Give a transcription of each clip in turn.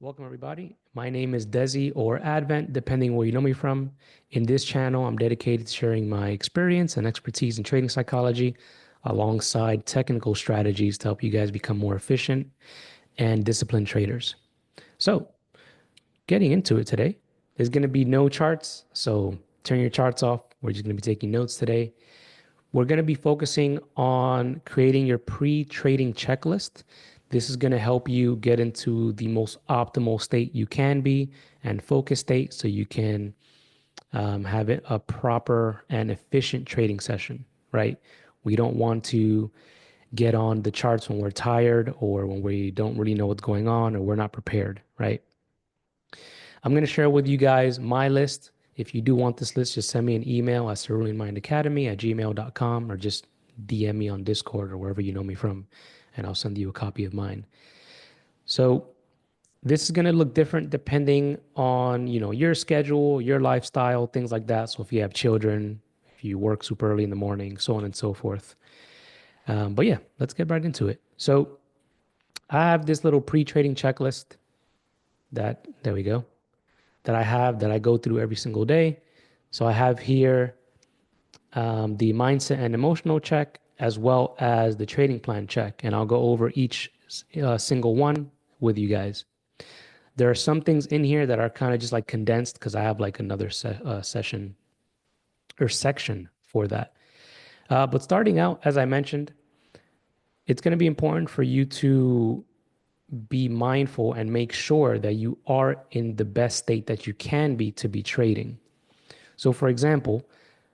Welcome, everybody. My name is Desi or Advent, depending where you know me from. In this channel, I'm dedicated to sharing my experience and expertise in trading psychology alongside technical strategies to help you guys become more efficient and disciplined traders. So, getting into it today, there's going to be no charts. So, turn your charts off. We're just going to be taking notes today. We're going to be focusing on creating your pre-trading checklist. This is going to help you get into the most optimal state you can be and focus state so you can have it a proper and efficient trading session, right? We don't want to get on the charts when we're tired or when we don't really know what's going on or we're not prepared, right? I'm going to share with you guys my list. If you do want this list, just send me an email at ceruleanmindacademy@gmail.com or just DM me on Discord or wherever you know me from, and I'll send you a copy of mine. So this is going to look different depending on, your schedule, your lifestyle, things like that. So if you have children, if you work super early in the morning, so on and so forth. But yeah, let's get right into it. So I have this little pre-trading checklist there we go, that I go through every single day. So I have here the mindset and emotional check as well as the trading plan check, and I'll go over each single one with you guys. There are some things in here that are kind of just like condensed because I have like another session or section for that. But starting out, as I mentioned, it's going to be important for you to be mindful and make sure that you are in the best state that you can be to be trading. So, for example,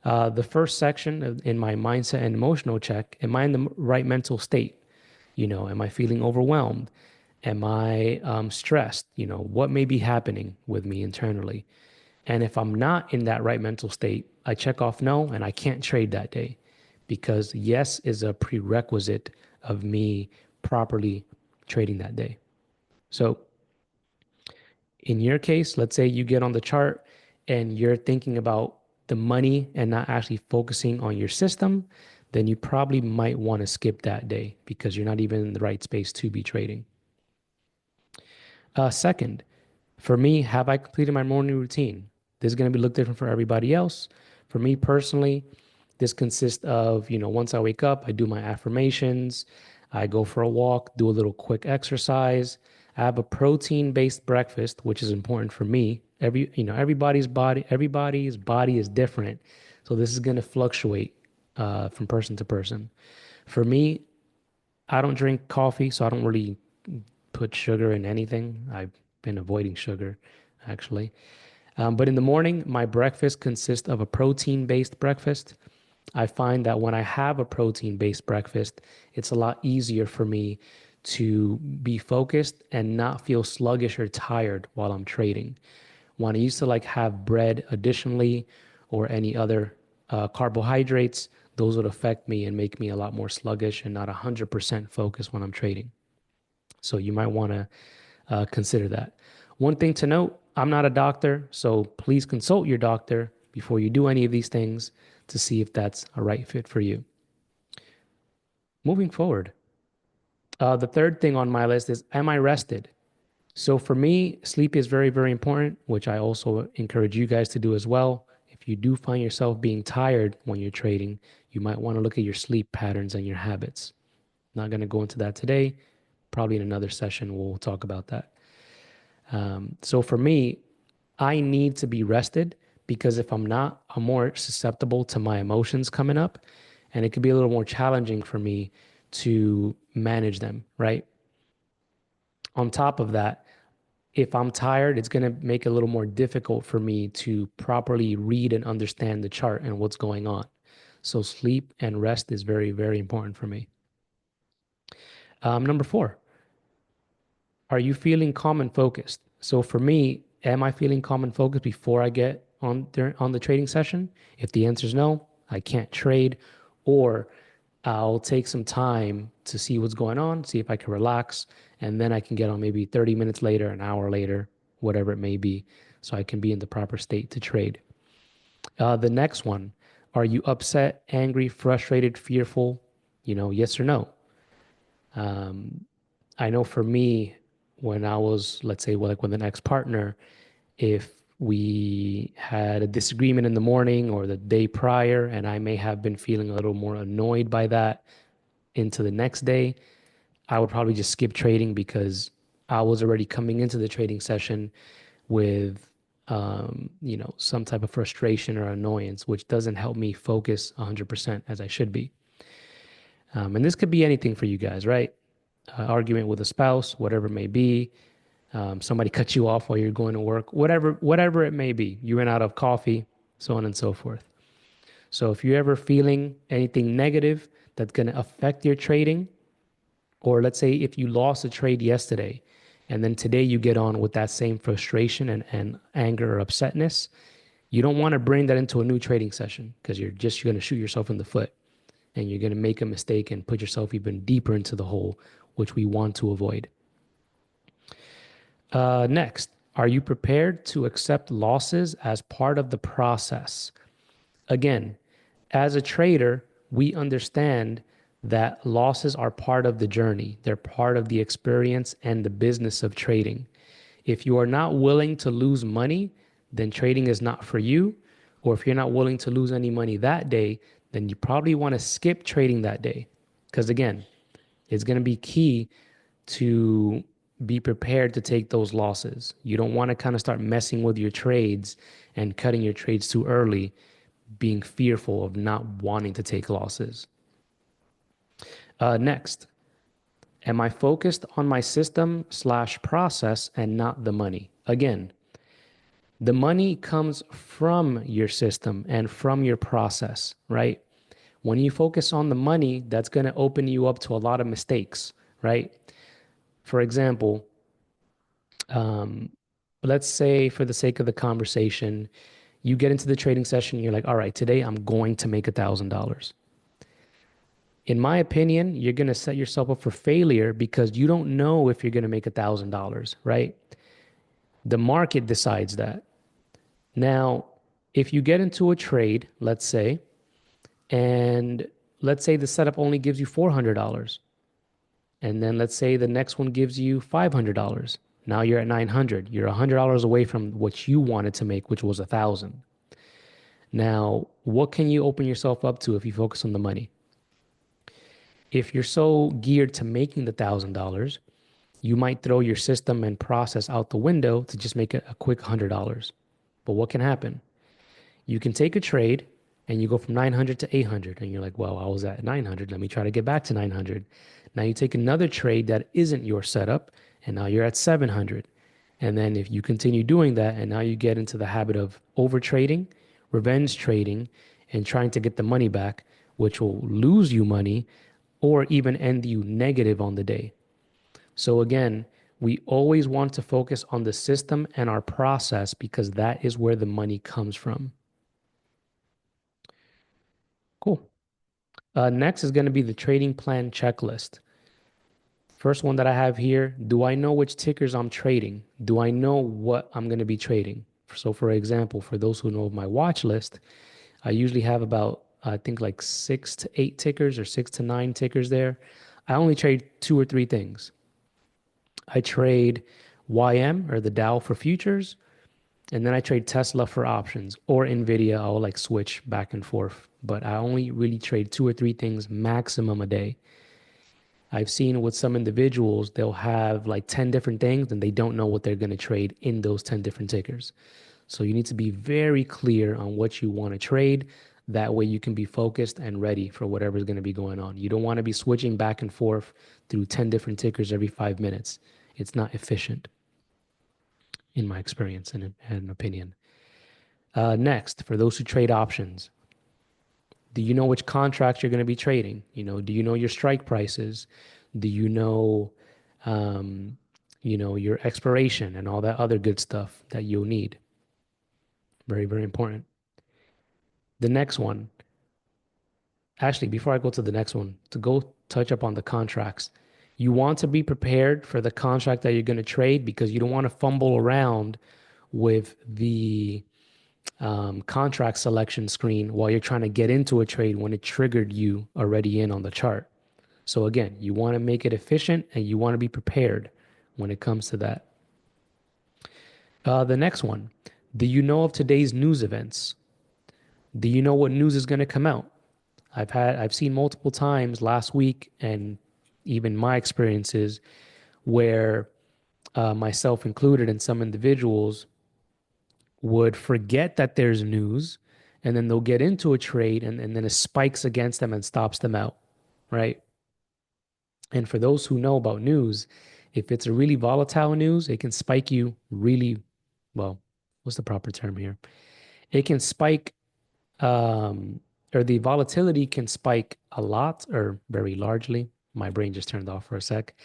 the first section in my mindset and emotional check, am I in the right mental state? Am I feeling overwhelmed? Am I stressed? What may be happening with me internally? And if I'm not in that right mental state, I check off no, and I can't trade that day because yes is a prerequisite of me properly trading that day. So, in your case, let's say you get on the chart and you're thinking about the money and not actually focusing on your system, then you probably might want to skip that day because you're not even in the right space to be trading. Second, for me, have I completed my morning routine? This is going to look different for everybody else. For me personally, this consists of, once I wake up, I do my affirmations, I go for a walk, do a little quick exercise. I have a protein-based breakfast, which is important for me. Everybody's body is different. So this is going to fluctuate from person to person. For me, I don't drink coffee, so I don't really put sugar in anything. I've been avoiding sugar, actually. But in the morning, my breakfast consists of a protein-based breakfast. I find that when I have a protein-based breakfast, it's a lot easier for me to be focused and not feel sluggish or tired while I'm trading. When I used to like have bread additionally or any other carbohydrates, those would affect me and make me a lot more sluggish and not 100% focused when I'm trading. So you might want to consider that. One thing to note, I'm not a doctor, so please consult your doctor before you do any of these things to see if that's a right fit for you. Moving forward, the third thing on my list is, am I rested? So for me, sleep is very, very important, which I also encourage you guys to do as well. If you do find yourself being tired when you're trading, you might want to look at your sleep patterns and your habits. Not going to go into that today. Probably in another session, we'll talk about that. So for me, I need to be rested because if I'm not, I'm more susceptible to my emotions coming up, and it could be a little more challenging for me to manage them, right? On top of that, if I'm tired, it's going to make it a little more difficult for me to properly read and understand the chart and what's going on. So sleep and rest is very, very important for me. Number four, are you feeling calm and focused? So for me, am I feeling calm and focused before I get on the trading session? If the answer is no, I can't trade, or I'll take some time to see what's going on, see if I can relax, and then I can get on maybe 30 minutes later, an hour later, whatever it may be, so I can be in the proper state to trade. The next one, are you upset, angry, frustrated, fearful? Yes or no? I know for me, when I was, let's say, like with an ex-partner, if we had a disagreement in the morning or the day prior, and I may have been feeling a little more annoyed by that into the next day, I would probably just skip trading because I was already coming into the trading session with, some type of frustration or annoyance, which doesn't help me focus 100% as I should be. And this could be anything for you guys, right? Argument with a spouse, whatever it may be. Somebody cut you off while you're going to work, whatever it may be. You ran out of coffee, so on and so forth. So if you're ever feeling anything negative that's going to affect your trading, or let's say if you lost a trade yesterday and then today you get on with that same frustration and anger or upsetness, you don't want to bring that into a new trading session because you're just going to shoot yourself in the foot and you're going to make a mistake and put yourself even deeper into the hole, which we want to avoid. Next, are you prepared to accept losses as part of the process? Again, as a trader, we understand that losses are part of the journey. They're part of the experience and the business of trading. If you are not willing to lose money, then trading is not for you. Or if you're not willing to lose any money that day, then you probably want to skip trading that day. Because again, it's going to be key to be prepared to take those losses. You don't want to kind of start messing with your trades and cutting your trades too early, being fearful of not wanting to take losses. Next, am I focused on my system/process and not the money? Again, the money comes from your system and from your process, right? When you focus on the money, that's going to open you up to a lot of mistakes, right? For example, um, let's say for the sake of the conversation, you get into the trading session, you're like, all right, today I'm going to make $1,000. In my opinion, you're going to set yourself up for failure because you don't know if you're going to make $1,000, right? The market decides that. Now, if you get into a trade, let's say, and let's say the setup only gives you $400, and then let's say the next one gives you $500. Now you're at 900. You're $100 away from what you wanted to make, which was 1,000. Now, what can you open yourself up to if you focus on the money? If you're so geared to making the $1,000, you might throw your system and process out the window to just make it a quick $100. But what can happen? You can take a trade and you go from 900 to 800 and you're like, well, I was at 900. Let me try to get back to 900. Now you take another trade that isn't your setup and now you're at 700. And then if you continue doing that and now you get into the habit of over trading, revenge trading, and trying to get the money back, which will lose you money or even end you negative on the day. So again, we always want to focus on the system and our process because that is where the money comes from. Cool. Next is going to be the trading plan checklist. First one that I have here, do I know which tickers I'm trading? Do I know what I'm going to be trading? So for example, for those who know my watch list, I usually have about, I think like 6 to 8 tickers or 6 to 9 tickers there. I only trade 2 or 3 things. I trade YM or the Dow for futures, and then I trade Tesla for options or Nvidia. I'll like switch back and forth, but I only really trade 2 or 3 things maximum a day. I've seen with some individuals, they'll have like 10 different things and they don't know what they're going to trade in those 10 different tickers. So you need to be very clear on what you want to trade. That way you can be focused and ready for whatever's going to be going on. You don't want to be switching back and forth through 10 different tickers every 5 minutes. It's not efficient, in my experience and opinion. Next, for those who trade options, do you know which contracts you're going to be trading? Do you know your strike prices? Do you know, your expiration and all that other good stuff that you'll need? Very, very important. The next one, actually, before I go to the next one, to go touch up on the contracts, you want to be prepared for the contract that you're going to trade because you don't want to fumble around with the contract selection screen while you're trying to get into a trade when it triggered you already in on the chart. So again, you want to make it efficient and you want to be prepared when it comes to that. The next one. Do you know of today's news events? Do you know what news is going to come out? I've seen multiple times last week and even my experiences where myself included and some individuals would forget that there's news and then they'll get into a trade and then it spikes against them and stops them out, right? And for those who know about news, if it's a really volatile news, it can spike you really, well, what's the proper term here? It can spike, um, or the volatility can spike a lot or very largely. My brain just turned off for a sec.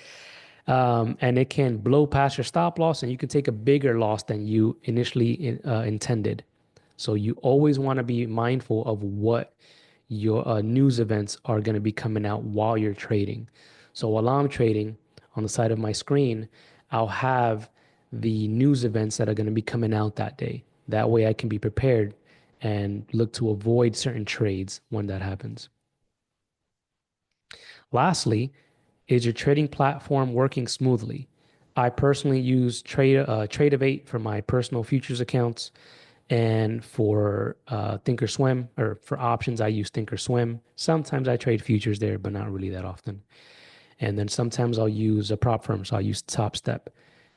And it can blow past your stop loss, and you can take a bigger loss than you initially intended. So you always want to be mindful of what your news events are going to be coming out while you're trading. So while I'm trading on the side of my screen, I'll have the news events that are going to be coming out that day. That way I can be prepared and look to avoid certain trades when that happens. Lastly, is your trading platform working smoothly? I personally use Tradeovate for my personal futures accounts, and for Thinkorswim or for options, I use Thinkorswim. Sometimes I trade futures there, but not really that often. And then sometimes I'll use a prop firm, so I'll use Top Step.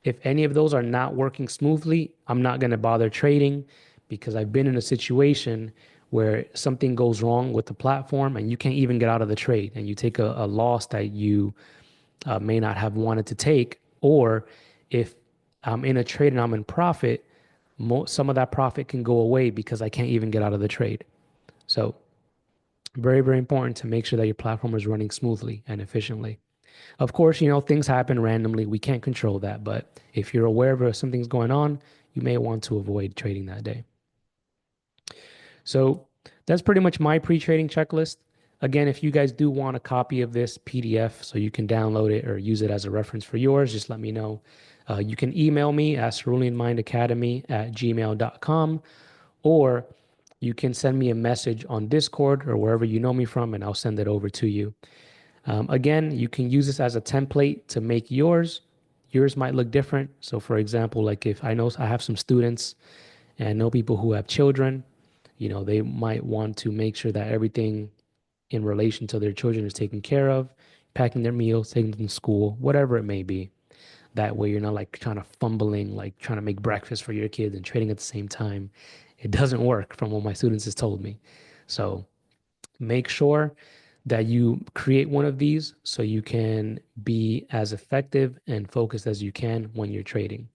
If any of those are not working smoothly, I'm not going to bother trading because I've been in a situation where something goes wrong with the platform and you can't even get out of the trade and you take a loss that you may not have wanted to take. Or if I'm in a trade and I'm in profit, some of that profit can go away because I can't even get out of the trade. So, very, very important to make sure that your platform is running smoothly and efficiently. Of course, things happen randomly. We can't control that. But if you're aware of something's going on, you may want to avoid trading that day. So that's pretty much my pre-trading checklist. Again, if you guys do want a copy of this PDF so you can download it or use it as a reference for yours, just let me know. You can email me at ceruleanmindacademy@gmail.com, or you can send me a message on Discord or wherever you know me from, and I'll send it over to you. Again, you can use this as a template to make yours. Yours might look different. So, for example, like if I know I have some students and I know people who have children, they might want to make sure that everything in relation to their children is taken care of, packing their meals, taking them to school, whatever it may be. That way you're not like trying to fumbling, like trying to make breakfast for your kids and trading at the same time. It doesn't work from what my students has told me. So make sure that you create one of these so you can be as effective and focused as you can when you're trading.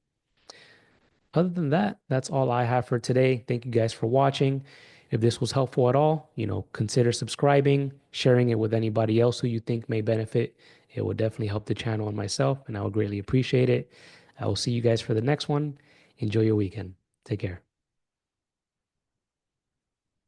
Other than that, that's all I have for today. Thank you guys for watching. If this was helpful at all, consider subscribing, sharing it with anybody else who you think may benefit. It will definitely help the channel and myself, and I would greatly appreciate it. I will see you guys for the next one. Enjoy your weekend. Take care.